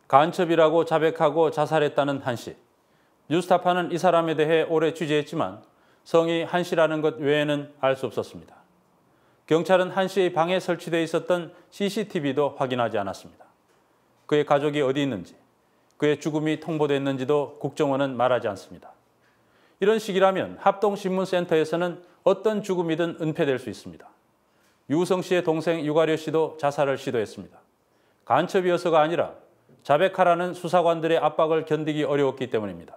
간첩이라고 자백하고 자살했다는 한 씨. 뉴스타파는 이 사람에 대해 오래 취재했지만 성이 한 씨라는 것 외에는 알 수 없었습니다. 경찰은 한 씨의 방에 설치되어 있었던 CCTV도 확인하지 않았습니다. 그의 가족이 어디 있는지, 그의 죽음이 통보됐는지도 국정원은 말하지 않습니다. 이런 식이라면 합동신문센터에서는 어떤 죽음이든 은폐될 수 있습니다. 유성 씨의 동생 유가려 씨도 자살을 시도했습니다. 간첩이어서가 아니라 자백하라는 수사관들의 압박을 견디기 어려웠기 때문입니다.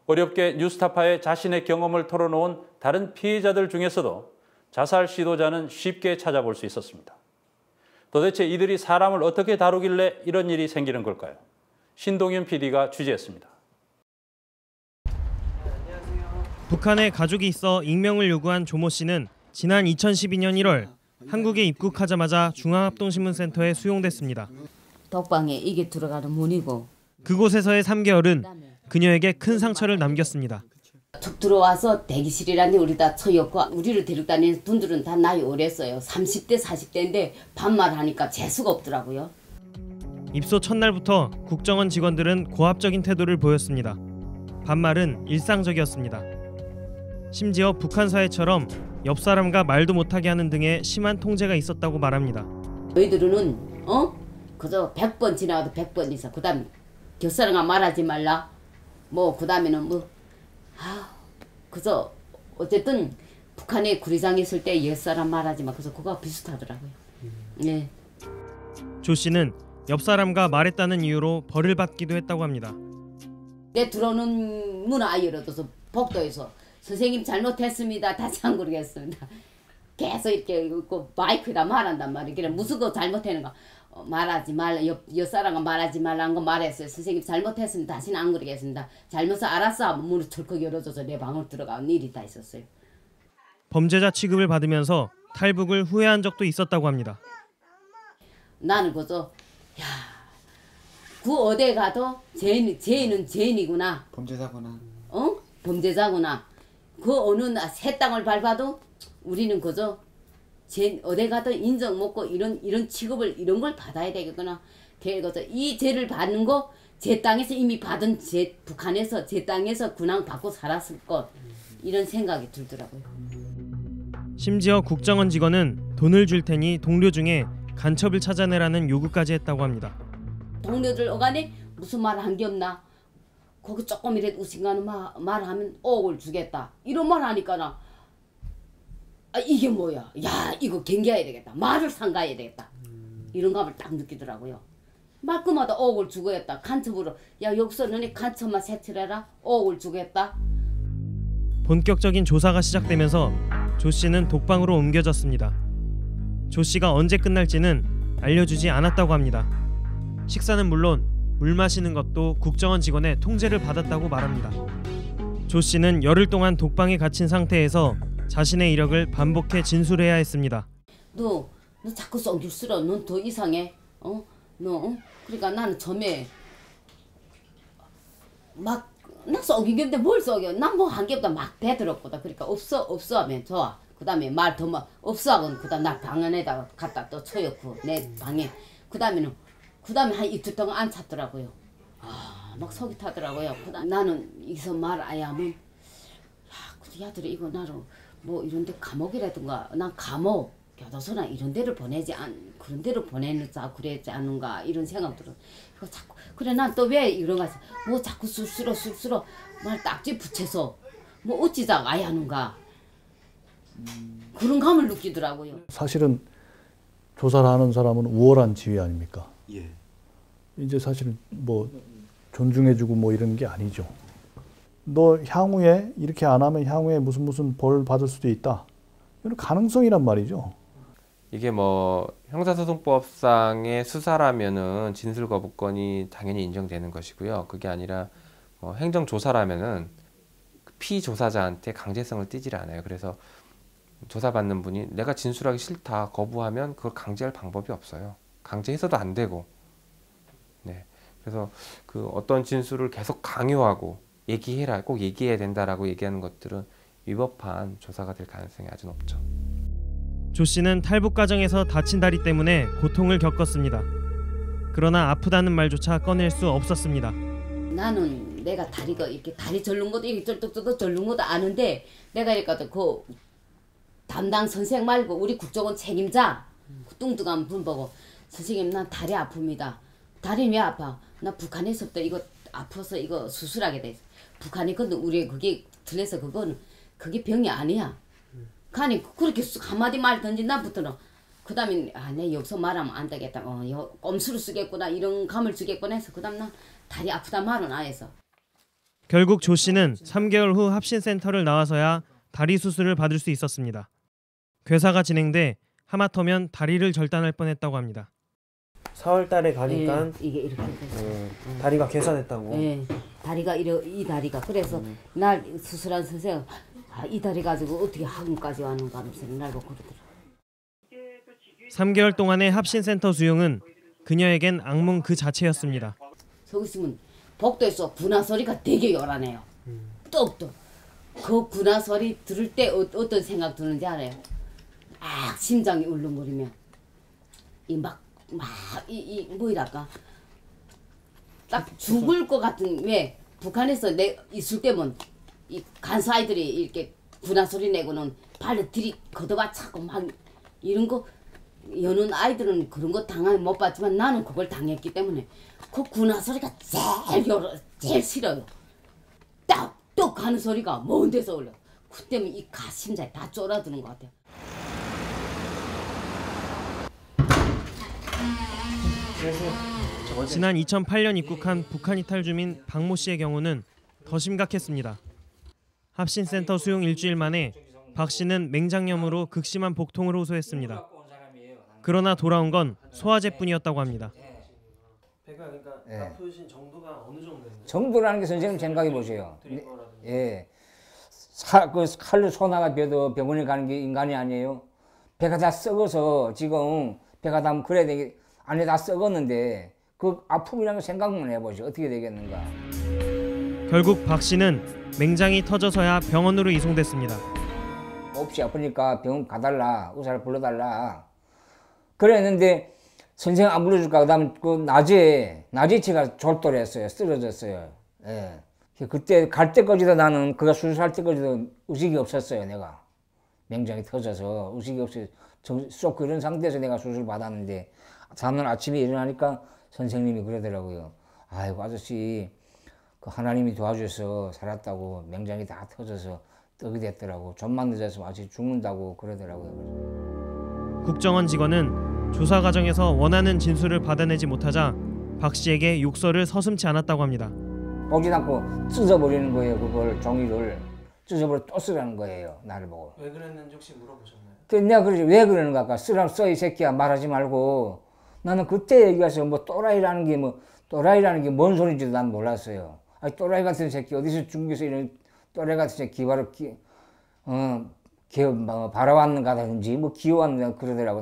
어렵게 뉴스타파에 자신의 경험을 털어놓은 다른 피해자들 중에서도 자살 시도자는 쉽게 찾아볼 수 있었습니다. 도대체 이들이 사람을 어떻게 다루길래 이런 일이 생기는 걸까요? 신동윤 PD가 취재했습니다. 북한에 가족이 있어 익명을 요구한 조모 씨는 지난 2012년 1월 한국에 입국하자마자 중앙합동신문센터에 수용됐습니다. 독방에 이게 들어가는 문이고 그곳에서의 3개월은 그녀에게 큰 상처를 남겼습니다. 툭 들어와서 대기실이라는 데 우리 다 처였고 우리를 데리고 다니는 분들은 다 나이 오랬어요. 30대 40대인데 반말하니까 재수가 없더라고요. 입소 첫날부터 국정원 직원들은 고압적인 태도를 보였습니다. 반말은 일상적이었습니다. 심지어 북한 사회처럼 옆 사람과 말도 못하게 하는 등의 심한 통제가 있었다고 말합니다. 너희들은 그저 100번 지나가도 100번 있어. 그다음 곁사람과 말하지 말라. 뭐 그다음에는 그저 어쨌든 북한에 구리장에 있을 때 옛사람 말하지 마. 그래서 그거 비슷하더라고요. 네. 조 씨는 옆 사람과 말했다는 이유로 벌을 받기도 했다고 합니다. 내 들어오는 문 아예 열어둬서 복도에서 선생님 잘못했습니다. 다시 안 그러겠습니다. 계속 이렇게 마이크에다 말한단 말이에요. 그래 무슨 거 잘못했는가 말하지 말라. 옆 사람과 말하지 말라는 거 말했어요. 선생님 잘못했습니다. 다시는 안 그러겠습니다. 잘못해서 알았어 하면 문을 철컥 열어줘서 내 방으로 들어가는 일이 다 있었어요. 범죄자 취급을 받으면서 탈북을 후회한 적도 있었다고 합니다. 나는 그저 그 어디에 가도 죄인은 죄인이구나. 범죄자구나. 범죄자구나. 그 어느 새 땅을 밟아도 우리는 그저 어디 가도 인정 먹고 이런 취급을 이런 걸 받아야 되겠구나. 그래서 이 죄를 받는 거 제 땅에서 이미 받은 북한에서 제 땅에서 군항 받고 살았을 것 이런 생각이 들더라고요. 심지어 국정원 직원은 돈을 줄 테니 동료 중에 간첩을 찾아내라는 요구까지 했다고 합니다. 동료들 어간에 무슨 말 한 게 없나? 거기 조금이라도 우신가는 말하면 5억을 주겠다. 이런 말 하니까 이게 뭐야? 야 이거 경계해야 되겠다. 말을 삼가야 되겠다. 이런 감을 딱 느끼더라고요. 말끝마다 5억을 주겠다. 간첩으로 야 여기서 너네 간첩만 색칠해라. 5억을 주겠다. 본격적인 조사가 시작되면서 조 씨는 독방으로 옮겨졌습니다. 조 씨가 언제 끝날지는 알려주지 않았다고 합니다. 식사는 물론 물 마시는 것도 국정원 직원의 통제를 받았다고 말합니다. 조 씨는 열흘 동안 독방에 갇힌 상태에서 자신의 이력을 반복해 진술해야 했습니다. 너 자꾸 썩일수록 넌 더 이상해. 너 그러니까 나는 처음에 나 썩이겠는데 뭘 썩여? 난 뭐 한 게 없다 막 대들었거든. 그러니까 없어 하면 좋아. 그다음에 말 더 막 없어 하고는 그다음 나 방 안에다가 갖다 또 쳐였고 내 방에 그다음에 한 이틀 동안 안 찾더라고요. 막 속이 타더라고요. 나는 여기서 말 아예 하면 그 야들이 이거 나를 뭐 이런데 감옥이라든가 난 감옥 교도소나 이런 데를 그런 데를 보내는자 그랬지 않은가 이런 생각 들어. 자꾸 그래 난 또 왜 이런 거 뭐 자꾸 술수로 말 딱지 붙여서 뭐 어찌자가 아야 하는가 그런 감을 느끼더라고요. 사실은 조사를 하는 사람은 우월한 지위 아닙니까? 예. 이제 사실은 뭐 존중해주고 뭐 이런 게 아니죠. 너 향후에 이렇게 안 하면 향후에 무슨 벌 받을 수도 있다. 이런 가능성이란 말이죠. 이게 뭐 형사소송법상의 수사라면은 진술거부권이 당연히 인정되는 것이고요. 그게 아니라 뭐 행정조사라면은 피조사자한테 강제성을 띠질 않아요. 그래서 조사받는 분이 내가 진술하기 싫다 거부하면 그걸 강제할 방법이 없어요. 강제해서도 안 되고. 네. 그래서 그 어떤 진술을 계속 강요하고 얘기해라, 꼭 얘기해야 된다라고 얘기하는 것들은 위법한 조사가 될 가능성이 아주 높죠. 조 씨는 탈북 과정에서 다친 다리 때문에 고통을 겪었습니다. 그러나 아프다는 말조차 꺼낼 수 없었습니다. 나는 내가 다리가 이렇게 다리 절른 것도 이렇게 쩔뚝쩔뚝 절른 것도 아는데 내가 이랬거든. 그 담당 선생 말고 우리 국정원 책임자 뚱뚱한 분 보고 선생님 난 다리 아픕니다. 다리 왜 아파? 나 북한에서부터 이거 아파서 이거 수술하게 돼 있어. 북한이 근데 우리 그게 들려서 그거는 그게 병이 아니야. 가니 그렇게 한마디 말 던진 나부터는 그 다음에 내 여기서 말하면 안 되겠다. 꼼수를 쓰겠구나 이런 감을 주겠구나 해서 그 다음 난 다리 아프다 말은 안 해서. 결국 조 씨는 3개월 후 합신센터를 나와서야 다리 수술을 받을 수 있었습니다. 괴사가 진행돼 하마터면 다리를 절단할 뻔했다고 합니다. 4월 달에 가니까 이게 이렇게 됐어. 다리가 괴사됐다고. 예, 다리가 이 다리가 그래서 날 수술한 선생 이 다리 가지고 어떻게 학원까지 왔는가 하면서 날 보고 그러더라. 3개월 동안의 합신센터 수용은 그녀에겐 악몽 그 자체였습니다. 서기 있으면 복도에서 군화 소리가 되게 요란해요. 똑똑. 그 군화 소리 들을 때 어떤 생각 드는지 알아요? 막 심장이 울렁거리면 이 뭐이랄까 딱 죽을 것 같은. 왜 북한에서 있을 때면 이 간사아이들이 이렇게 군화 소리 내고는 발로 들이 걷어봐 차고 막 이런 거 여는 아이들은 그런 거 당하면 못 봤지만 나는 그걸 당했기 때문에 그 군화 소리가 제일 싫어요. 딱똑 하는 소리가 먼 데서 올려. 그때면 이 가심장이 다 쫄아드는 것 같아요. 지난 2008년 입국한 북한 이탈 주민 박모 씨의 경우는 더 심각했습니다. 합신센터 수용 일주일 만에 박 씨는 맹장염으로 극심한 복통을 호소했습니다. 그러나 돌아온 건 소화제뿐이었다고 합니다. 배가 그러니까 아프신 정도가 어느 정도인가요? 정도라는 게 선생님 생각해 보세요. 예, 그 칼로 소나가 벼도 병원에 가는 게 인간이 아니에요. 배가 다 썩어서 지금 배가 다 그래야 되게 안에 다 썩었는데 그 아픔이라는 거 생각만 해보죠. 어떻게 되겠는가. 결국 박 씨는 맹장이 터져서야 병원으로 이송됐습니다. 몹시 아프니까 병원 가달라, 의사를 불러달라. 그랬는데 선생 안 불러줄까. 그다음 그 낮에 제가 졸도했어요. 쓰러졌어요. 예. 그때 갈 때까지도 나는 그가 수술할 때까지도 의식이 없었어요. 내가 맹장이 터져서 의식이 없어요. 쏙 그런 상태에서 내가 수술 받았는데 다음날 아침에 일어나니까 선생님이 그러더라고요. 아이고 아저씨 그 하나님이 도와줘서 살았다고 맹장이 다 터져서 떡이 됐더라고. 좀만 늦었으면 아직 죽는다고 그러더라고요. 국정원 직원은 조사 과정에서 원하는 진술을 받아내지 못하자 박 씨에게 욕설을 서슴지 않았다고 합니다. 보지 않고 찢어버리는 거예요. 그걸 종이를 찢어버려 또 쓰라는 거예요. 나를 보고. 왜 그랬는지 혹시 물어보셨나요? 내가 그러지 왜 그러는가 아까 쓰라고 써 이 새끼야 말하지 말고. 나는 그때 얘기해서 뭐 또라이라는 게 뭔 소리인지도 난 몰랐어요. 아니 또라이 같은 새끼 어디서 중국에서 이런 또라이 같은 새끼 바로 바라왔는가든지 뭐 기어왔는가 그러더라고.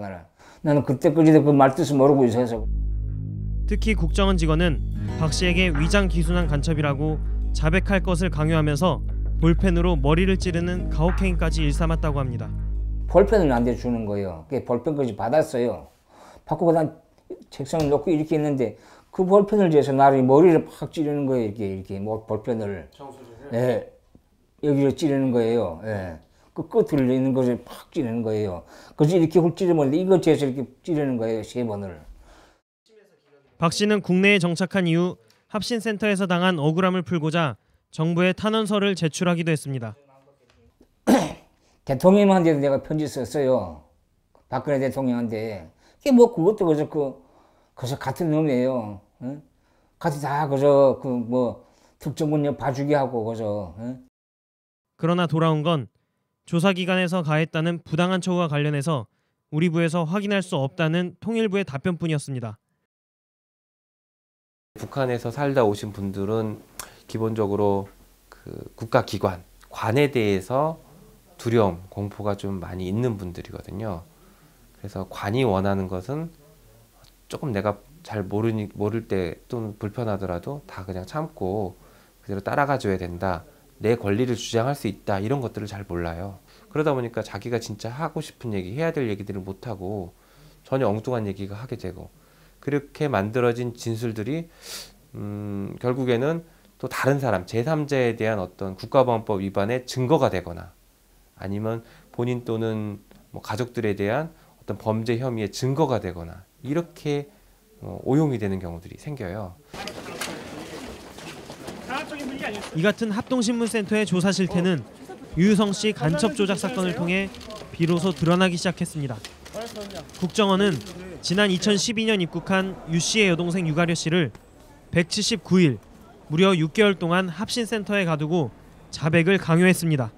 나는 그때까지도 그 말뜻을 모르고 있어서. 특히 국정원 직원은 박 씨에게 위장 기순환 간첩이라고 자백할 것을 강요하면서 볼펜으로 머리를 찌르는 가혹행위까지 일삼았다고 합니다. 볼펜을 나한테 주는 거예요. 그 볼펜까지 받았어요. 받고 난 책상에 놓고 이렇게 있는데 그 볼펜을 재서 나를 머리를 팍 찌르는 거예요. 이렇게 볼펜을. 정수리를? 예, 여기를 찌르는 거예요. 예. 그 끝을 있는 것을 팍 찌르는 거예요. 그래서 이렇게 훅 찌르면 이거 재서 이렇게 찌르는 거예요. 3번을. 박 씨는 국내에 정착한 이후 합신센터에서 당한 억울함을 풀고자 정부에 탄원서를 제출하기도 했습니다. 대통령한테도 내가 편지 썼어요. 박근혜 대통령한테. 이게 뭐 그것도 그저 같은 놈이에요. 응? 같이 다 그저 그 뭐 특정군역 봐주기 하고 그저. 응? 그러나 돌아온 건 조사기관에서 가했다는 부당한 처우와 관련해서 우리 부에서 확인할 수 없다는 통일부의 답변뿐이었습니다. 북한에서 살다 오신 분들은 기본적으로 그 국가기관, 관에 대해서 두려움, 공포가 좀 많이 있는 분들이거든요. 그래서 관이 원하는 것은 조금 내가 잘 모를 때 또는 불편하더라도 다 그냥 참고 그대로 따라가 줘야 된다. 내 권리를 주장할 수 있다. 이런 것들을 잘 몰라요. 그러다 보니까 자기가 진짜 하고 싶은 얘기, 해야 될 얘기들을 못하고 전혀 엉뚱한 얘기가 하게 되고 그렇게 만들어진 진술들이 결국에는 또 다른 사람, 제3자에 대한 어떤 국가보안법 위반의 증거가 되거나 아니면 본인 또는 뭐 가족들에 대한 어떤 범죄 혐의의 증거가 되거나 이렇게 오용이 되는 경우들이 생겨요. 이 같은 합동신문센터의 조사 실태는 유유성 씨 간첩 조작 사건을 통해 비로소 드러나기 시작했습니다. 국정원은 지난 2012년 입국한 유 씨의 여동생 유가려 씨를 179일, 무려 6개월 동안 합신센터에 가두고 자백을 강요했습니다.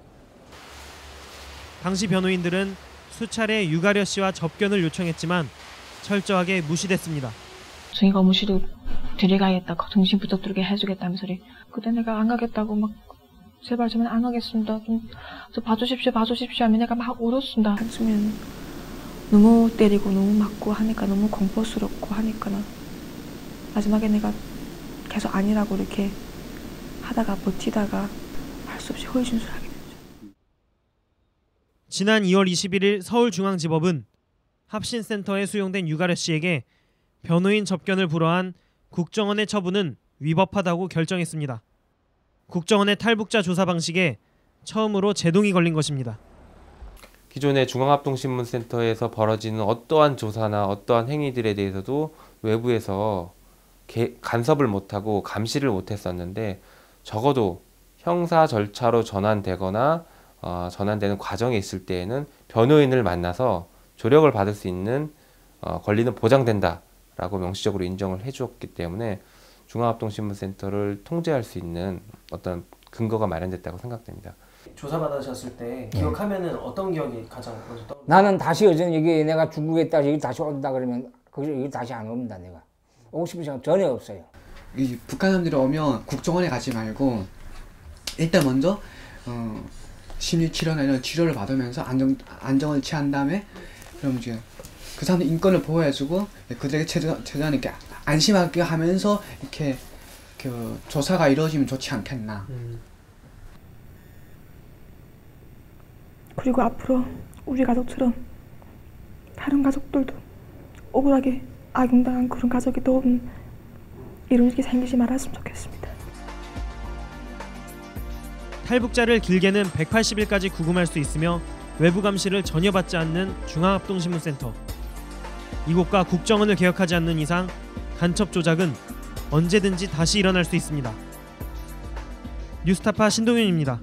당시 변호인들은 수차례 유가려 씨와 접견을 요청했지만 철저하게 무시됐습니다. 저희가 무시도 데려가겠다, 정신 부탁드리게 해주겠다면서 그때 내가 안 가겠다고 막 제발 저는 안 가겠습니다. 저 봐주십시오 하면 내가 막 울었습니다. 한숨은 너무 때리고 너무 맞고 하니까 너무 공포스럽고 하니까 마지막에 내가 계속 아니라고 이렇게 하다가 버티다가 할 수 없이 허위진술하게 됐죠. 지난 2월 21일 서울중앙지법은 합신센터에 수용된 유가려 씨에게 변호인 접견을 불허한 국정원의 처분은 위법하다고 결정했습니다. 국정원의 탈북자 조사 방식에 처음으로 제동이 걸린 것입니다. 기존의 중앙합동신문센터에서 벌어지는 어떠한 조사나 어떠한 행위들에 대해서도 외부에서 간섭을 못하고 감시를 못했었는데 적어도 형사 절차로 전환되거나 전환되는 과정에 있을 때에는 변호인을 만나서 조력을 받을 수 있는 권리는 보장된다라고 명시적으로 인정을 해주었기 때문에 중앙합동신문센터를 통제할 수 있는 어떤 근거가 마련됐다고 생각됩니다. 조사받으셨을 때 기억하면은 어떤 기억이 가장 먼저 떠오르나요? 나는 다시 여전히 여기 내가 중국에 있다 여기 다시 온다 그러면 여기 다시 안 옵니다. 내가 오고 싶은 생각 전혀 없어요. 이 북한 사람들이 오면 국정원에 가지 말고 일단 먼저 심리 치료나 이런 치료를 받으면서 안정을 취한 다음에 그럼 이제 그 사람들 인권을 보호해주고 그들에게 최대한 이렇게 안심하게 하면서 이렇게 그 조사가 이루어지면 좋지 않겠나. 그리고 앞으로 우리 가족처럼 다른 가족들도 억울하게 악용당한 그런 가족이 또 이런 일이 생기지 말았으면 좋겠습니다. 탈북자를 길게는 180일까지 구금할 수 있으며 외부 감시를 전혀 받지 않는 중앙합동신문센터. 이곳과 국정원을 개혁하지 않는 이상 간첩 조작은 언제든지 다시 일어날 수 있습니다. 뉴스타파 신동윤입니다.